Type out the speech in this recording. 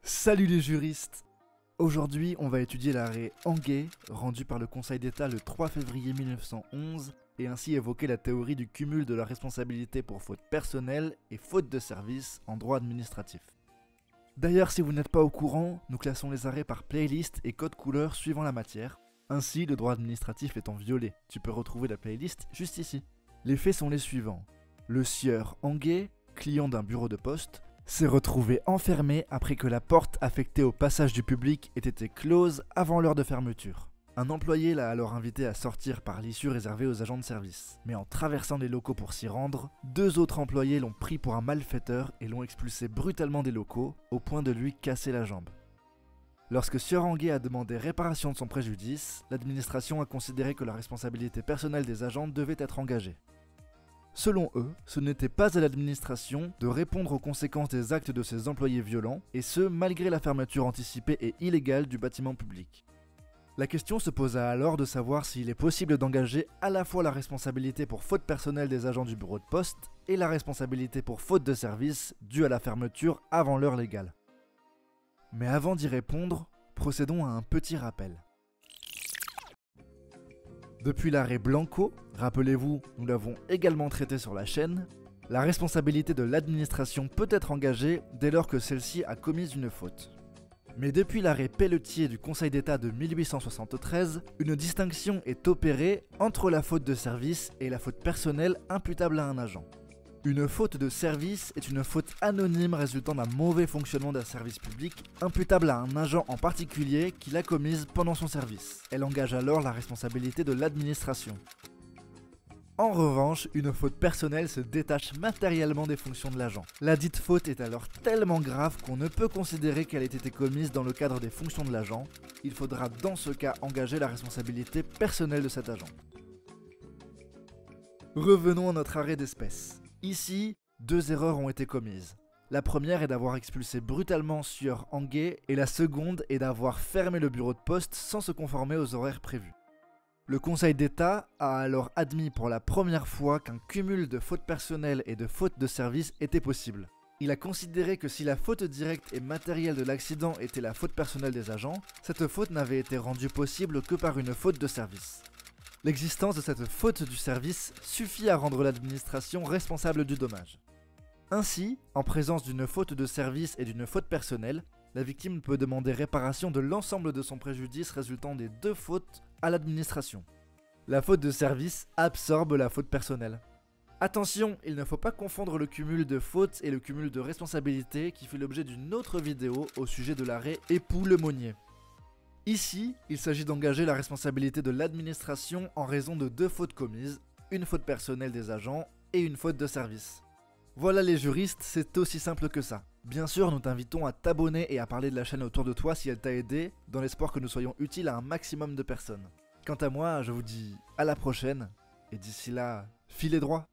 Salut les juristes! Aujourd'hui, on va étudier l'arrêt Anguet, rendu par le Conseil d'État le 3 février 1911, et ainsi évoquer la théorie du cumul de la responsabilité pour faute personnelle et faute de service en droit administratif. D'ailleurs, si vous n'êtes pas au courant, nous classons les arrêts par playlist et code couleur suivant la matière. Ainsi, le droit administratif étant violé, tu peux retrouver la playlist juste ici. Les faits sont les suivants. Le sieur Anguet, client d'un bureau de poste, s'est retrouvé enfermé après que la porte affectée au passage du public ait été close avant l'heure de fermeture. Un employé l'a alors invité à sortir par l'issue réservée aux agents de service. Mais en traversant les locaux pour s'y rendre, deux autres employés l'ont pris pour un malfaiteur et l'ont expulsé brutalement des locaux, au point de lui casser la jambe. Lorsque Sieur Anguet a demandé réparation de son préjudice, l'administration a considéré que la responsabilité personnelle des agents devait être engagée. Selon eux, ce n'était pas à l'administration de répondre aux conséquences des actes de ces employés violents, et ce, malgré la fermeture anticipée et illégale du bâtiment public. La question se posa alors de savoir s'il est possible d'engager à la fois la responsabilité pour faute personnelle des agents du bureau de poste et la responsabilité pour faute de service due à la fermeture avant l'heure légale. Mais avant d'y répondre, procédons à un petit rappel. Depuis l'arrêt Blanco, rappelez-vous, nous l'avons également traité sur la chaîne, la responsabilité de l'administration peut être engagée dès lors que celle-ci a commis une faute. Mais depuis l'arrêt Pelletier du Conseil d'État de 1873, une distinction est opérée entre la faute de service et la faute personnelle imputable à un agent. Une faute de service est une faute anonyme résultant d'un mauvais fonctionnement d'un service public, imputable à un agent en particulier qui l'a commise pendant son service. Elle engage alors la responsabilité de l'administration. En revanche, une faute personnelle se détache matériellement des fonctions de l'agent. La dite faute est alors tellement grave qu'on ne peut considérer qu'elle ait été commise dans le cadre des fonctions de l'agent. Il faudra dans ce cas engager la responsabilité personnelle de cet agent. Revenons à notre arrêt d'espèce. Ici, deux erreurs ont été commises. La première est d'avoir expulsé brutalement Sieur Anguet et la seconde est d'avoir fermé le bureau de poste sans se conformer aux horaires prévus. Le Conseil d'État a alors admis pour la première fois qu'un cumul de fautes personnelles et de fautes de service était possible. Il a considéré que si la faute directe et matérielle de l'accident était la faute personnelle des agents, cette faute n'avait été rendue possible que par une faute de service. L'existence de cette faute du service suffit à rendre l'administration responsable du dommage. Ainsi, en présence d'une faute de service et d'une faute personnelle, la victime peut demander réparation de l'ensemble de son préjudice résultant des deux fautes à l'administration. La faute de service absorbe la faute personnelle. Attention, il ne faut pas confondre le cumul de fautes et le cumul de responsabilités qui fait l'objet d'une autre vidéo au sujet de l'arrêt Époux-Lemonnier. Ici, il s'agit d'engager la responsabilité de l'administration en raison de deux fautes commises, une faute personnelle des agents et une faute de service. Voilà les juristes, c'est aussi simple que ça. Bien sûr, nous t'invitons à t'abonner et à parler de la chaîne autour de toi si elle t'a aidé, dans l'espoir que nous soyons utiles à un maximum de personnes. Quant à moi, je vous dis à la prochaine, et d'ici là, filez droit.